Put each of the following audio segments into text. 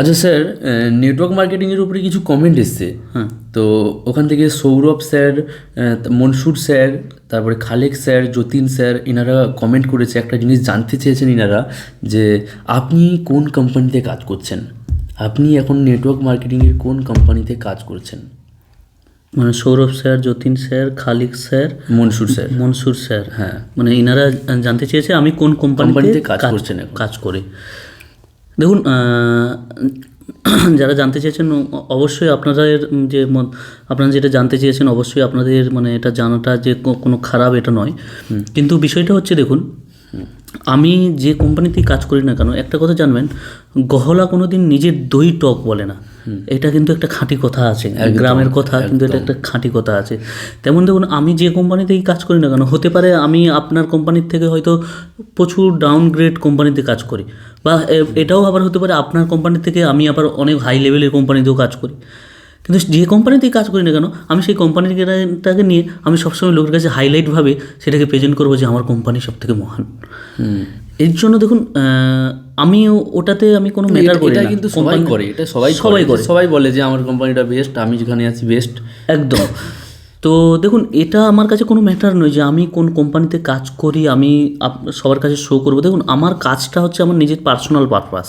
আচ্ছা sir, network মার্কেটিংয়ের উপরে কিছু কমেন্ট এসছে। হ্যাঁ। তো ওখান থেকে সৌরভ স্যার, মনসুর স্যার, তারপরে খালেক স্যার, যতীন স্যার, এনারা কমেন্ট করেছে। একটা জিনিস জানতে চেয়েছেন এনারা, যে আপনি কোন কোম্পানিতে কাজ করছেন, আপনি এখন নেটওয়ার্ক মার্কেটিংয়ের কোন কোম্পানিতে কাজ করছেন? মানে সৌরভ স্যার, যতীন স্যার, খালিক স্যার, মনসুর স্যার। হ্যাঁ, মানে এনারা জানতে চেয়েছে আমি কোন কোম্পানিতে কাজ করছেন এখন। কাজ করি। দেখুন, যারা জানতে চেয়েছেন অবশ্যই আপনাদের আপনারা যেটা জানতে চেয়েছেন অবশ্যই আপনাদের মানে এটা জানাটা যে কোনো খারাপ এটা নয়, কিন্তু বিষয়টা হচ্ছে দেখুন, আমি যে কোম্পানিতেই কাজ করি না কেন একটা কথা জানবেন, গহলা কোনো দিন নিজের দই টক বলে না। এটা কিন্তু একটা খাঁটি কথা আছে, গ্রামের কথা, কিন্তু এটা একটা খাঁটি কথা আছে। তেমন দেখুন, আমি যে কোম্পানিতেই কাজ করি না কেন, হতে পারে আমি আপনার কোম্পানির থেকে হয়তো প্রচুর ডাউনগ্রেড কোম্পানিতে কাজ করি, বা এটাও আবার হতে পারে আপনার কোম্পানি থেকে আমি আবার অনেক হাই লেভেলের কোম্পানিতেও কাজ করি। কিন্তু যে কোম্পানিতেই কাজ করি না কেন, আমি সেই কোম্পানিটাকে নিয়ে আমি সবসময় লোকের কাছে হাইলাইটভাবে সেটাকে প্রেজেন্ট করবো যে আমার কোম্পানি সবথেকে মহান। এর জন্য দেখুন, আমি ওটাতে আমি কোনো ম্যাটার করি না, কিন্তু সবাই করে, এটা সবাই করে, সবাই বলে যে আমার কোম্পানিটা বেস্ট, আমি যেখানে আছি বেস্ট। একদম। তো দেখুন, এটা আমার কাছে কোনো ম্যাটার নয় যে আমি কোন কোম্পানিতে কাজ করি, আমি সবার কাছে শো করবো। দেখুন, আমার কাজটা হচ্ছে আমার নিজের পার্সোনাল পারপাস।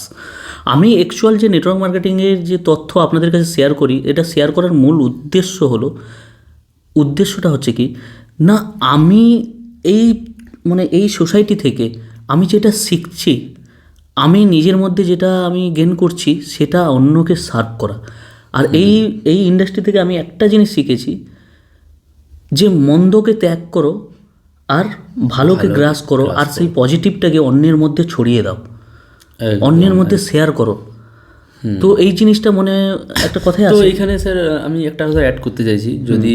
আমি অ্যাকচুয়াল যে নেটওয়ার্ক মার্কেটিংয়ের যে তথ্য আপনাদের কাছে শেয়ার করি, এটা শেয়ার করার মূল উদ্দেশ্যটা হচ্ছে কি না, আমি এই সোসাইটি থেকে আমি যেটা শিখছি, আমি নিজের মধ্যে যেটা আমি গেন করছি, সেটা অন্যকে সার্ভ করা। আর এই ইন্ডাস্ট্রি থেকে আমি একটা জিনিস শিখেছি, যে মন্দকে ত্যাগ করো আর ভালোকে গ্রাস করো, আর সেই পজিটিভটাকে অন্যের মধ্যে ছড়িয়ে দাও, অন্যের মধ্যে শেয়ার করো। তো এই জিনিসটা মনে একটা কথাই আছে। তো এইখানে স্যার আমি একটা কথা অ্যাড করতে চাইছি, যদি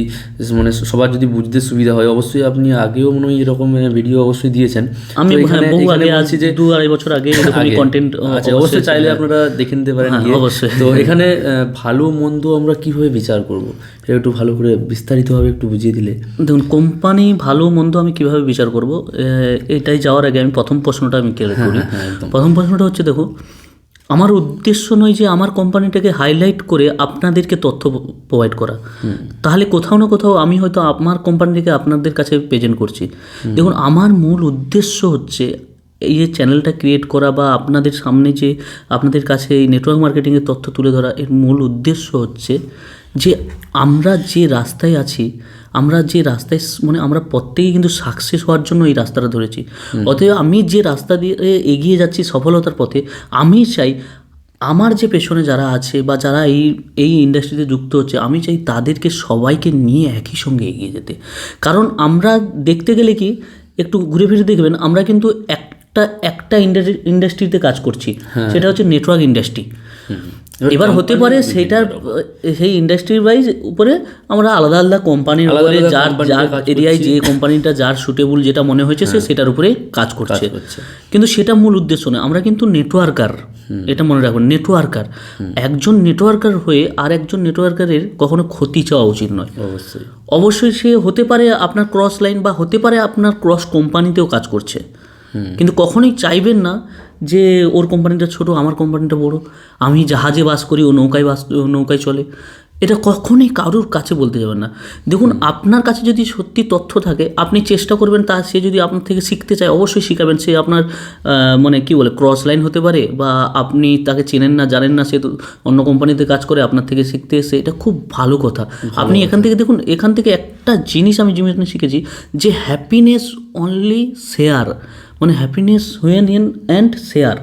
মানে সবার যদি বুঝতে সুবিধা হয়, অবশ্যই আপনি আগেও মনে হয় এরকম ভিডিও অবশ্যই দিয়েছেন। আমি বহু আগে আছি, যে 2-2.5 বছর আগে এরকমই কন্টেন্ট আছে, অবশ্যই চাইলে আপনারা দেখে নিতে পারেন। অবশ্যই। তো এখানে ভালো মন্দ আমরা কিভাবে বিচার করব, এটা একটু ভালো করে বিস্তারিতভাবে একটু বুঝিয়ে দিলে। দেখুন, কোম্পানি ভালো মন্দ আমি কিভাবে বিচার করব, এটাই যাওয়ার আগে আমি প্রথম প্রশ্নটা আমি ক্লিয়ার করি। প্রথম প্রশ্নটা হচ্ছে, দেখো, আমার উদ্দেশ্য নয় যে আমার কোম্পানিটাকে হাইলাইট করে আপনাদেরকে তথ্য প্রোভাইড করা। তাহলে কোথাও না কোথাও আমি হয়তো আমার কোম্পানিটাকে আপনাদের কাছে প্রেজেন্ট করছি। দেখুন, আমার মূল উদ্দেশ্য হচ্ছে এই যে চ্যানেলটা ক্রিয়েট করা, বা আপনাদের সামনে যে আপনাদের কাছে এই নেটওয়ার্ক মার্কেটিংয়ের তথ্য তুলে ধরা, এর মূল উদ্দেশ্য হচ্ছে যে আমরা যে রাস্তায় আছি, আমরা যে রাস্তায় মানে আমরা প্রত্যেকেই কিন্তু সাকসেস হওয়ার জন্য এই রাস্তাটা ধরেছি। অতএব আমি যে রাস্তা দিয়ে এগিয়ে যাচ্ছি সফলতার পথে, আমি চাই আমার যে পেছনে যারা আছে বা যারা এই ইন্ডাস্ট্রিতে যুক্ত হচ্ছে, আমি চাই তাদেরকে সবাইকে নিয়ে একই সঙ্গে এগিয়ে যেতে। কারণ আমরা দেখতে গেলে কি, একটু ঘুরে ফিরে দেখবেন, আমরা কিন্তু একটা ইন্ডাস্ট্রিতে কাজ করছি, সেটা হচ্ছে নেটওয়ার্ক ইন্ডাস্ট্রি। এবার হতে পারে সেই ইন্ডাস্ট্রি ওয়াইজ উপরে আমরা আলাদা আলাদা কোম্পানির উপরে যার এরিয়ায় যে কোম্পানিটা যার সুটেবল যেটা মনে হয়েছে সে সেটার উপরে কাজ করছে, কিন্তু সেটা মূল উদ্দেশ্য নয়। আমরা কিন্তু নেটওয়ার্কার, এটা মনে রাখবেন, নেটওয়ার্কার। একজন নেটওয়ার্কার হয়ে আর একজন নেটওয়ার্কারের কখনো ক্ষতি চাওয়া উচিত নয়। অবশ্যই সে হতে পারে আপনার ক্রস লাইন, বা হতে পারে আপনার ক্রস কোম্পানিতেও কাজ করছে, কিন্তু কখনোই চাইবেন না যে ওর কোম্পানিটা ছোট, আমার কোম্পানিটা বড়, আমি জাহাজে বাস করি, ও নৌকায় চলে। এটা কখনোই কারোর কাছে বলতে যাবেন না। দেখুন, আপনার কাছে যদি সত্যি তথ্য থাকে, আপনি চেষ্টা করবেন, সে যদি আপনার থেকে শিখতে চায় অবশ্যই শিখাবেন। সে আপনার ক্রস লাইন হতে পারে, বা আপনি তাকে চেনেন না, জানেন না, সে তো অন্য কোম্পানিতে কাজ করে, আপনার থেকে শিখতে এসে, এটা খুব ভালো কথা। আপনি এখান থেকে দেখুন, এখান থেকে একটা জিনিস আমি শিখেছি, যে হ্যাপিনেস অনলি শেয়ার, মানে happiness when in and share.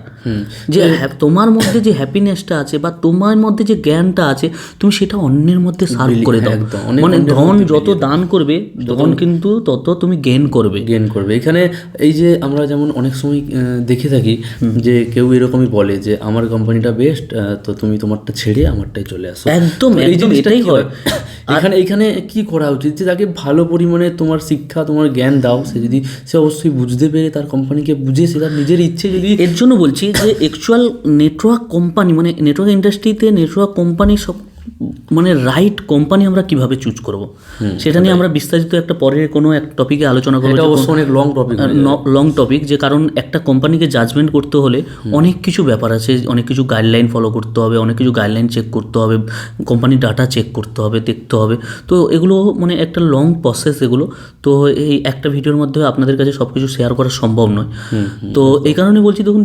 যে তোমার মধ্যে যে হ্যাপিনেসটা আছে বা তোমার মধ্যে যে জ্ঞানটা আছে, তুমি সেটা অন্যের মধ্যে সার্ভ করে দাও। মানে ধন যত দান করবে, তখন কিন্তু তত তুমি গেন করবে। এখানে এই যে আমরা যেমন অনেক সময় দেখে থাকি যে কেউ এরকমই বলে যে আমার কোম্পানিটা বেস্ট, তো তুমি তোমারটা ছেড়ে আমারটাই চলে আসো। একদম এটাই হয়। এখানে কি করা উচিত, যে তাকে ভালো পরিমাণে তোমার শিক্ষা, তোমার জ্ঞান দাও, সে অবশ্যই বুঝতে পেরে তার কোম্পানিকে বুঝে সে তার নিজের ইচ্ছে, যদি এর জন্য বলছি যে অ্যাকচুয়াল নেটওয়ার্ক কোম্পানি, মানে নেটওয়ার্ক ইন্ডাস্ট্রিতে নেটওয়ার্ক কোম্পানি মানে রাইট কোম্পানি আমরা কিভাবে চুজ করব, সেটা নিয়ে আমরা বিস্তারিত একটা পরের কোনো এক টপিকে আলোচনা করবো। এটা অবশ্য অনেক লং টপিক, যে কারণ একটা কোম্পানিকে জাজমেন্ট করতে হলে অনেক কিছু ব্যাপার আছে, অনেক কিছু গাইডলাইন ফলো করতে হবে, অনেক কিছু গাইডলাইন চেক করতে হবে, কোম্পানির ডাটা চেক করতে হবে, দেখতে হবে। তো এগুলো মানে একটা লং প্রসেস এগুলো। তো এই একটা ভিডিওর মধ্যে আপনাদের কাছে সব কিছু শেয়ার করা সম্ভব নয়। তো এই কারণে বলছি, দেখুন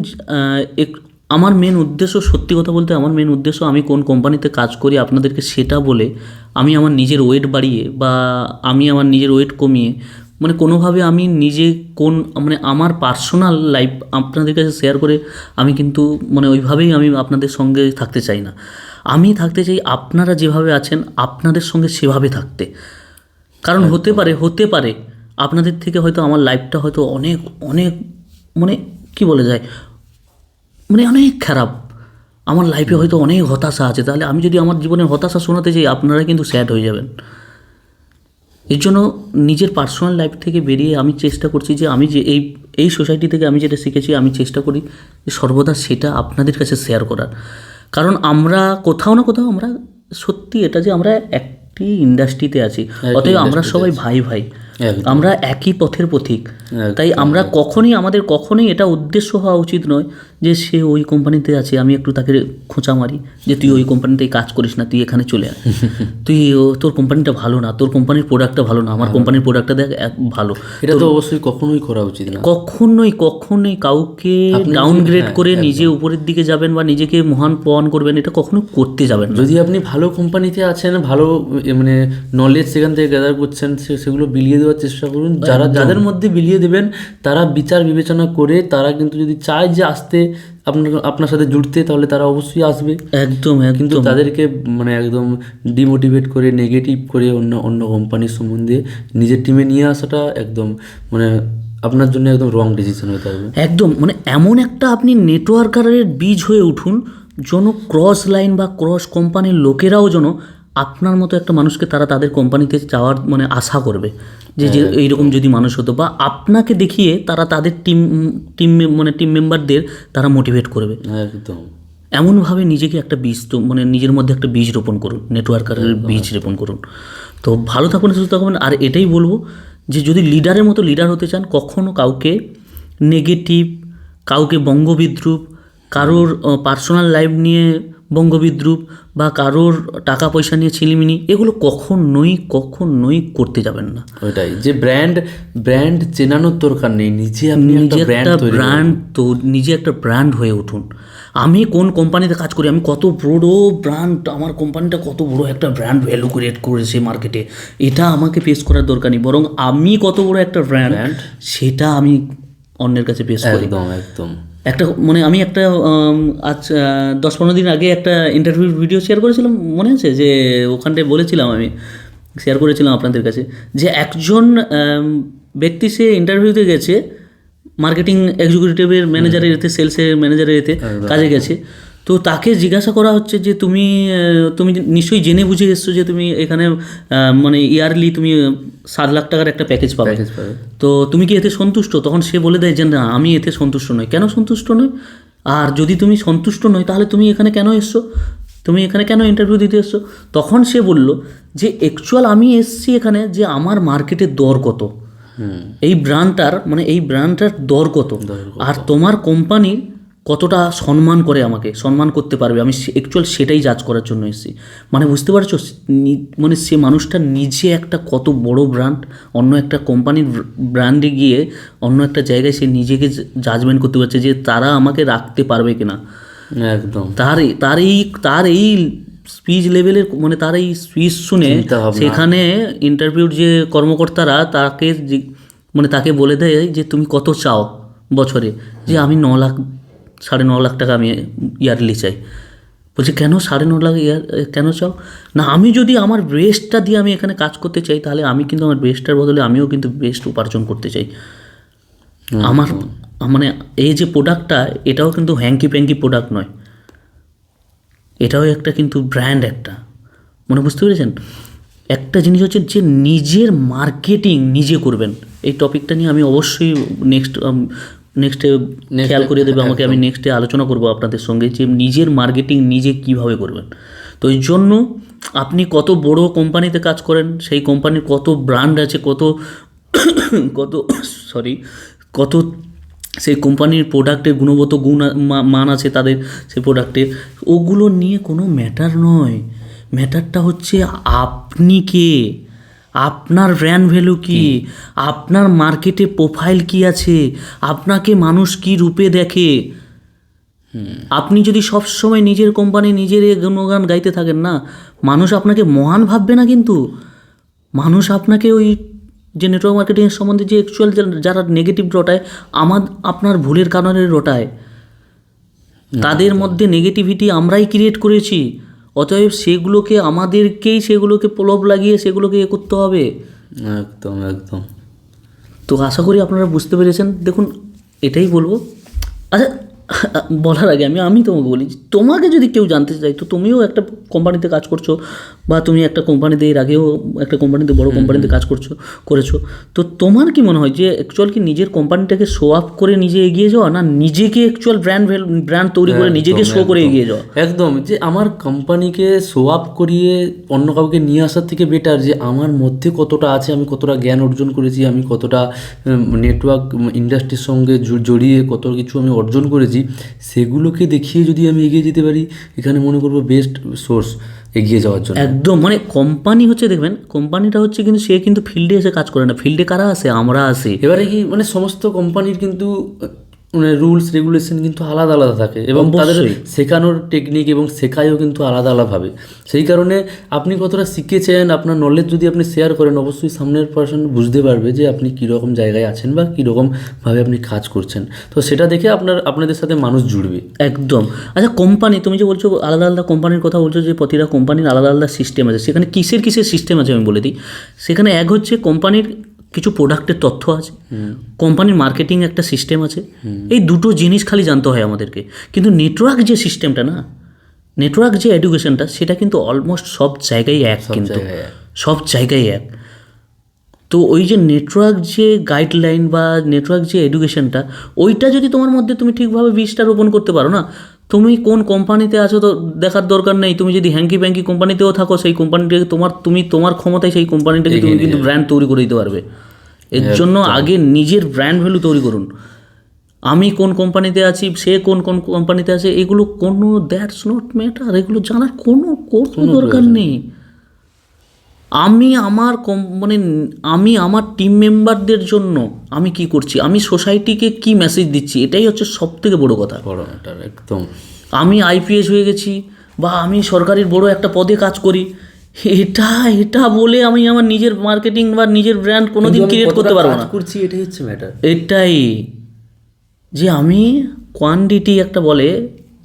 আমার মেন উদ্দেশ্য, সত্যি কথা বলতে আমার মেন উদ্দেশ্য, আমি কোন কোম্পানিতে কাজ করি আপনাদেরকে সেটা বলে আমি আমার নিজের ওয়েট বাড়িয়ে বা আমি আমার নিজের ওয়েট কমিয়ে মানে কোনোভাবে আমি নিজে কোন মানে আমার পার্সোনাল লাইফ আপনাদের কাছে শেয়ার করে আমি কিন্তু মানে ওইভাবেই আমি আপনাদের সঙ্গে থাকতে চাই না। আমি থাকতে চাই আপনারা যেভাবে আছেন আপনাদের সঙ্গে সেভাবে থাকতে। কারণ হতে পারে আপনাদের থেকে হয়তো আমার লাইফটা হয়তো অনেক অনেক মানে কি বলে যায় মানে অনেক খারাপ, আমার লাইফে হয়তো অনেক হতাশা আছে। তাহলে আমি যদি আমার জীবনের হতাশা শোনাতে চাই আপনারা কিন্তু স্যাড হয়ে যাবেন। এর জন্য নিজের পার্সোনাল লাইফ থেকে বেরিয়ে আমি চেষ্টা করছি যে আমি যে এই সোসাইটি থেকে আমি যেটা শিখেছি আমি চেষ্টা করি যে সর্বদা সেটা আপনাদের কাছে শেয়ার করার। কারণ আমরা কোথাও না কোথাও আমরা সত্যি এটা যে আমরা একটি ইন্ডাস্ট্রিতে আছি, অতএব আমরা সবাই ভাই ভাই, আমরা একই পথের পথিক। তাই আমরা আমাদের কখনোই এটা উদ্দেশ্য হওয়া উচিত নয় যে সে ওই কোম্পানিতে আছে আমি একটু তাকে খোঁচা মারি যে তুই ওই কোম্পানিতে কাজ করিস না, তুই এখানে চলে আয়, তুই তোর কোম্পানিটা ভালো না, তোর কোম্পানির প্রোডাক্টটা ভালো না, আমার কোম্পানির প্রোডাক্টটা দেখ ভালো। এটা তো অবশ্যই কখনোই করা উচিত না। কখনোই কাউকে ডাউনগ্রেড করে নিজে উপরের দিকে যাবেন বা নিজেকে মহান প্রমাণ করবেন, এটা কখনো করতে যাবেন না। যদি আপনি ভালো কোম্পানিতে আছেন, ভালো মানে নলেজ সেখান থেকে গ্যাদার করছেন, সেগুলো বিলিয়ে দেওয়ার চেষ্টা করুন। যাদের মধ্যে বিলিয়ে দেবেন তারা বিচার বিবেচনা করে তারা কিন্তু যদি চায় যে আসতে আপনার সাথে জুড়তে, তাহলে তারা অবশ্যই আসবে। একদম। কিন্তু তাদেরকে মানে একদম ডিমোটিভেট করে নেগেটিভ করে অন্য কোম্পানির সম্বন্ধে নিজের টিমে নিয়ে আসাটা একদম মানে আপনার জন্য একদম রং ডিসিশন হতে হবে। একদম মানে এমন একটা আপনি নেটওয়ার্কারের বীজ হয়ে উঠুন যেন ক্রস লাইন বা ক্রস কোম্পানির লোকেরাও যেন আপনার মতো একটা মানুষকে তারা তাদের কোম্পানিতে যাওয়ার মানে আশা করবে যে এইরকম যদি মানুষ হতো, বা আপনাকে দেখিয়ে তারা তাদের টিম মেম্বারদের তারা মোটিভেট করবে। একদম এমনভাবে নিজেকে একটা বীজ তো মানে নিজের মধ্যে একটা বীজ রোপণ করুন, নেটওয়ার্কারের বীজ রোপণ করুন। তো ভালো থাকুন, সুস্থ থাকুন। আর এটাই বলবো যে যদি লিডারের মতো লিডার হতে চান, কখনও কাউকে নেগেটিভ, কাউকে বঙ্গবিদ্রুপ, কারোর পার্সোনাল লাইফ নিয়ে বঙ্গবিদ্রুপ বা কারোর টাকা পয়সা নিয়ে ছিলিমিনি, এগুলো কখনোই করতে যাবেন না। ওইটাই যে ব্র্যান্ড চেনানোর দরকার নেই, নিজে একটা ব্র্যান্ড হয়ে উঠুন। আমি কোন কোম্পানিতে কাজ করি, আমি কত বড় ব্র্যান্ড, আমার কোম্পানিটা কত বড় একটা ব্র্যান্ড ভ্যালু ক্রিয়েট করেছে মার্কেটে, এটা আমাকে পেশ করার দরকার নেই। বরং আমি কত বড় একটা ব্র্যান্ড সেটা আমি অন্যের কাছে পেশ করি। একদম একটা মানে আমি একটা আজ 10-15 দিন আগে একটা ইন্টারভিউ ভিডিও শেয়ার করেছিলাম, মনে আছে? যে ওখানটায় বলেছিলাম, আমি শেয়ার করেছিলাম আপনাদের কাছে যে একজন ব্যক্তি সে ইন্টারভিউতে গেছে, মার্কেটিং এক্সিকিউটিভের ম্যানেজারের এতে, সেলসের ম্যানেজারের এতে কাজে গেছে। তো তাকে জিজ্ঞাসা করা হচ্ছে যে তুমি নিশ্চয়ই জেনে বুঝে এসছো যে তুমি এখানে মানে ইয়ারলি তুমি 7 লাখ টাকার একটা প্যাকেজ পাবে, তো তুমি কি এতে সন্তুষ্ট? তখন সে বলে দেয় যে না, আমি এতে সন্তুষ্ট নই। কেন সন্তুষ্ট নয়? আর যদি তুমি সন্তুষ্ট নয় তাহলে তুমি এখানে কেন এসছো, তুমি এখানে কেন ইন্টারভিউ দিতে এসছো? তখন সে বলল যে অ্যাকচুয়াল আমি এসছি এখানে যে আমার মার্কেটের দর কত, এই ব্র্যান্ডটার দর কত, আর তোমার কোম্পানির কতটা সম্মান করে, আমাকে সম্মান করতে পারবে, আমি অ্যাকচুয়াল সেটাই জাজ করার জন্য এসেছি। মানে বুঝতে পারছো, মানে সে মানুষটা নিজে একটা কত বড় ব্র্যান্ড, অন্য একটা কোম্পানির ব্র্যান্ডে গিয়ে অন্য একটা জায়গায় সে নিজেকে জাজমেন্ট করতে পারছে যে তারা আমাকে রাখতে পারবে কিনা। একদম তার এই স্পিচ লেভেলের মানে তার এই স্পিচ শুনে সেখানে ইন্টারভিউর যে কর্মকর্তারা তাকে বলে দেয় যে তুমি কত চাও বছরে, যে আমি 9.5 লাখ টাকা আমি ইয়ারলি চাই। বলছি কেন 9.5 লাখ কেন চাও? না, আমি যদি আমার বেস্টটা দিয়ে আমি এখানে কাজ করতে চাই, তাহলে আমি কিন্তু আমার বেস্টটার বদলে আমিও কিন্তু বেস্ট উপার্জন করতে চাই। আমার মানে এই যে প্রোডাক্টটা, এটাও কিন্তু হ্যাঙ্কি প্যাঙ্কি প্রোডাক্ট নয়, এটাও একটা কিন্তু ব্র্যান্ড একটা, মানে বুঝতে পেরেছেন? একটা জিনিস হচ্ছে যে নিজের মার্কেটিং নিজে করবেন। এই টপিকটা নিয়ে আমি অবশ্যই নেক্সটে খেয়াল করিয়ে দেবে আমাকে, আমি নেক্সটে আলোচনা করব আপনাদের সঙ্গে যে নিজের মার্কেটিং নিজে কিভাবে করবেন। তো এই জন্য আপনি কত বড় কোম্পানিতে কাজ করেন, সেই কোম্পানির কত ব্র্যান্ড আছে, কত কত কত সেই কোম্পানির প্রোডাক্টের গুণগত মান আছে তাদের সেই প্রোডাক্টের, ওগুলো নিয়ে কোনো ম্যাটার নয়। ম্যাটারটা হচ্ছে আপনি কে, আপনার ব্র্যান্ড ভ্যালু কি, আপনার মার্কেটে প্রোফাইল কি আছে, আপনাকে মানুষ কি রূপে দেখে। আপনি যদি সবসময় নিজের কোম্পানি নিজের গুণগান গাইতে থাকেন না, মানুষ আপনাকে মহান ভাববে না, কিন্তু মানুষ আপনাকে ওই যে নেটওয়ার্ক মার্কেটিংয়ের সম্বন্ধে যে অ্যাকচুয়াল যারা নেগেটিভ রটায়, আপনার ভুলের কারণে রটায়, তাদের মধ্যে নেগেটিভিটি আমরাই ক্রিয়েট করেছি। অতএব সেগুলোকে আমাদেরকেই সেগুলোকে প্রলোভ লাগিয়ে সেগুলোকে করতে হবে। একদম একদম। তো আশা করি আপনারা বুঝতে পেরেছেন। দেখুন, এটাই বলবো। আচ্ছা, বলার আগে আমি তোমাকে বলি, তোমাকে যদি কেউ জানতে চাই, তো তুমিও একটা কোম্পানিতে কাজ করছো, বা তুমি একটা কোম্পানিতে এর আগেও একটা কোম্পানিতে বড় কোম্পানিতে কাজ করেছো, তো তোমার কি মনে হয় যে অ্যাকচুয়াল কি নিজের কোম্পানিটাকে শো আপ করে নিজে এগিয়ে যাওয়া, না নিজেকে অ্যাকচুয়াল ব্র্যান্ড তৈরি করে নিজেকে শো করে এগিয়ে যাওয়া? একদম, যে আমার কোম্পানিকে শো আপ করিয়ে অন্য কাউকে নিয়ে আসার থেকে বেটার যে আমার মধ্যে কতটা আছে, আমি কতটা জ্ঞান অর্জন করেছি, আমি কতটা নেটওয়ার্ক ইন্ডাস্ট্রির সঙ্গে জড়িয়ে কত কিছু আমি অর্জন করেছি, সেগুলোকে দেখিয়ে যদি আমি এগিয়ে যেতে পারি, এখানে মনে করবো বেস্ট সোর্স এগিয়ে যাওয়ার জন্য। একদম, মানে কোম্পানি হচ্ছে, দেখবেন কোম্পানিটা হচ্ছে, কিন্তু সে কিন্তু ফিল্ডে এসে কাজ করে না। ফিল্ডে কারা আসে? আমরা আসি। এবারে কি মানে সমস্ত কোম্পানির কিন্তু মানে রুলস রেগুলেশন কিন্তু আলাদা আলাদা থাকে, এবং তাদের শেখানোর টেকনিক এবং শেখায়ও কিন্তু আলাদা আলাদাভাবে। সেই কারণে আপনি কতটা শিখেছেন, আপনার নলেজ যদি আপনি শেয়ার করেন, অবশ্যই সামনের পার্সন বুঝতে পারবে যে আপনি কীরকম জায়গায় আছেন বা কীরকমভাবে আপনি কাজ করছেন। তো সেটা দেখে আপনাদের সাথে মানুষ জুড়বে। একদম। আচ্ছা, কোম্পানি, তুমি যে বলছো আলাদা আলাদা কোম্পানির কথা বলছো, যে প্রতিটা কোম্পানির আলাদা আলাদা সিস্টেম আছে, সেখানে কিসের সিস্টেম আছে আমি বলে দিই। সেখানে এক হচ্ছে কোম্পানির কিছু প্রোডাক্টের তথ্য আছে, কোম্পানির মার্কেটিং একটা সিস্টেম আছে। এই দুটো জিনিস খালি জানতে হয় আমাদেরকে। কিন্তু নেটওয়ার্ক যে সিস্টেমটা না, নেটওয়ার্ক যে এডুকেশনটা, সেটা কিন্তু অলমোস্ট সব জায়গায় এক, কিন্তু সব জায়গায় এক। তো ওই যে নেটওয়ার্ক যে গাইডলাইন বা নেটওয়ার্ক যে এডুকেশনটা, ওইটা যদি তোমার মধ্যে তুমি ঠিকভাবে বীজটা রোপণ করতে পারো না, তুমি কোন কোম্পানিতে আছো তো দেখার দরকার নেই। তুমি যদি হ্যাঙ্কি প্যাঙ্কি কোম্পানিতেও থাকো, সেই কোম্পানিটাকে তোমার ক্ষমতায় সেই কোম্পানিটাকে তুমি কিন্তু ব্র্যান্ড তৈরি করে দিতে পারবে। এর জন্য আগে নিজের ব্র্যান্ড ভ্যালু তৈরি করুন। আমি কোন কোম্পানিতে আছি, সে কোন কোম্পানিতে আছে, এগুলো কোনো দ্যাটস নট ম্যাটার, এগুলো জানার কোনো দরকার নেই। আমি আমার টিম মেম্বারদের জন্য আমি কি করছি, আমি সোসাইটিকে কি মেসেজ দিচ্ছি, এটাই হচ্ছে সব থেকে বড় কথা। একদম। আমি আইপিএস হয়ে গেছি বা আমি সরকারি বড় একটা পদে কাজ করি, এটা বলে আমি আমার নিজের মার্কেটিং বা নিজের ব্র্যান্ড কোনোদিন ক্রিয়েট করতে পারবো না। এটাই হচ্ছে ম্যাটার। এটাই যে আমি কোয়ান্টিটি একটা বলে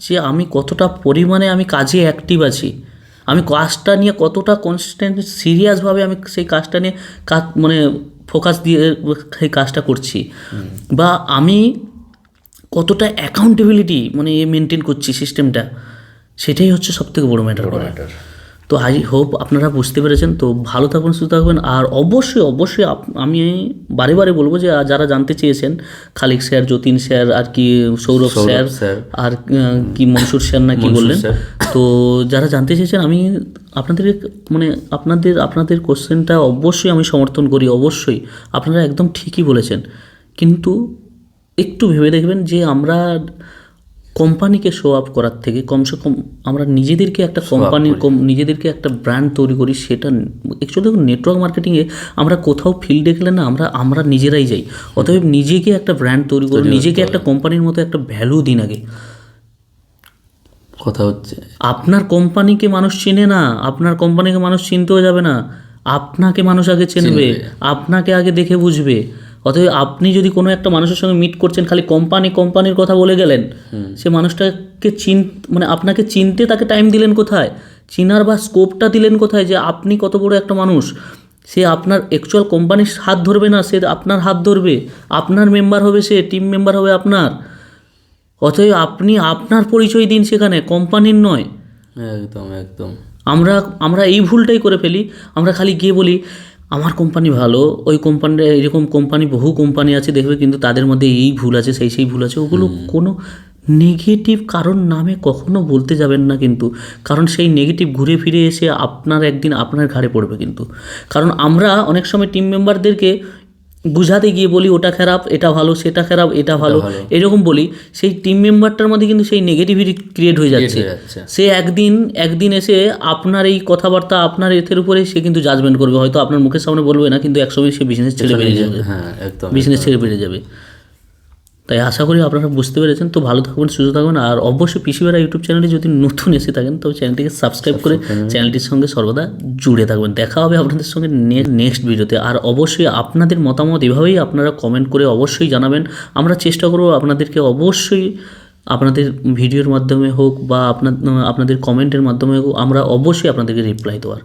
যে আমি কতটা পরিমাণে আমি কাজে অ্যাক্টিভ আছি, আমি কাজটা নিয়ে কতটা কনসিস্টেন্ট সিরিয়াসভাবে আমি সেই কাজটা নিয়ে মানে ফোকাস দিয়ে সেই কাজটা করছি, বা আমি কতটা অ্যাকাউন্টেবিলিটি মানে মেনটেন করছি সিস্টেমটা, সেটাই হচ্ছে সবথেকে বড় ম্যাটার করে। তো আই হোপ আপনারা বুঝতে পেরেছেন। তো ভালো থাকবেন, সুস্থ থাকবেন। আর অবশ্যই আমি বারে বারে বলবো যে যারা জানতে চেয়েছেন, খালিক স্যার, যতীন স্যার, আর কি সৌরভ স্যার, আর কি মনসুর স্যার না কি বললেন, তো যারা জানতে চেয়েছেন, আমি আপনাদের মানে আপনাদের কোশ্চেনটা অবশ্যই আমি সমর্থন করি। অবশ্যই আপনারা একদম ঠিকই বলেছেন, কিন্তু একটু ভেবে দেখবেন যে আমরা কোম্পানিকে শো আপ করার থেকে কমসে কম আমরা নিজেদেরকে একটা নিজেদেরকে একটা ব্র্যান্ড তৈরি করি। সেটা অ্যাকচুয়ালি দেখুন, নেটওয়ার্ক মার্কেটিংয়ে আমরা কোথাও ফিল্ডে গেলে না, আমরা নিজেরাই যাই। অতএব নিজেকে একটা ব্র্যান্ড তৈরি করি, নিজেকে একটা কোম্পানির মতো একটা ভ্যালু দিন। আগে কথা হচ্ছে আপনার কোম্পানিকে মানুষ চেনে না, আপনার কোম্পানিকে মানুষ চিনতেও যাবে না, আপনাকে মানুষ আগে চিনবে, আপনাকে আগে দেখে বুঝবে। অতএব আপনি যদি কোনো একটা মানুষের সঙ্গে মিট করছেন, খালি কোম্পানির কথা বলে গেলেন, সে মানুষটাকে মানে আপনাকে চিনতে তাকে টাইম দিলেন কোথায়, চিনার বা স্কোপটা দিলেন কোথায়, যে আপনি কত বড় একটা মানুষ। সে আপনার অ্যাকচুয়াল কোম্পানির হাত ধরবে না, সে আপনার হাত ধরবে, আপনার মেম্বার হবে, সে টিম মেম্বার হবে আপনার। অতএব আপনি আপনার পরিচয় দিন সেখানে, কোম্পানির নয়। একদম একদম। আমরা এই ভুলটাই করে ফেলি। আমরা খালি গিয়ে বলি আমার কোম্পানি ভালো, ওই কোম্পানিটা এরকম কোম্পানি বহু কোম্পানি আছে দেখবে, কিন্তু তাদের মধ্যে এই ভুল আছে, সেই ভুল আছে। ওগুলো কোনো নেগেটিভ কারণ নামে কখনো বলতে যাবেন না কিন্তু, কারণ সেই নেগেটিভ ঘুরে ফিরে এসে আপনার একদিন আপনার ঘাড়ে পড়বে কিন্তু। কারণ আমরা অনেক সময় টিম মেম্বারদেরকে বুঝাতে গিয়ে বলি ওটা খারাপ, এটা ভালো, সেটা খারাপ, এটা ভালো, এরকম বলি, সেই টিম মেম্বারটার মধ্যে কিন্তু সেই নেগেটিভিটি ক্রিয়েট হয়ে যাচ্ছে। সে একদিন এসে আপনার এই কথাবার্তা, আপনার এর উপরে সে কিন্তু জাজমেন্ট করবে, হয়তো আপনার মুখের সামনে বলবে না, কিন্তু একসময় সে বিজনেস ছেড়ে বেরিয়ে যাবে, বিজনেস ছেড়ে বেরিয়ে যাবে। তাই আশা করি আপনারা বুঝতে পেরেছেন। তো ভালো থাকবেন, সুস্থ থাকবেন, আর অবশ্যই পিসিবেরা ইউটিউব চ্যানেলে যদি নতুন এসে থাকেন তো চ্যানেলটিকে সাবস্ক্রাইব করে চ্যানেলটির সঙ্গে সর্বদা জুড়ে থাকবেন। দেখা হবে আপনাদের সঙ্গে নেক্সট ভিডিওতে। আর অবশ্যই আপনাদের মতামত এভাবেই আপনারা কমেন্ট করে অবশ্যই জানাবেন। আমরা চেষ্টা করব আপনাদেরকে অবশ্যই আপনাদের ভিডিওর মাধ্যমে হোক বা আপনাদের কমেন্টের মাধ্যমে হোক, আমরা অবশ্যই আপনাদেরকে রিপ্লাই দেওয়ার।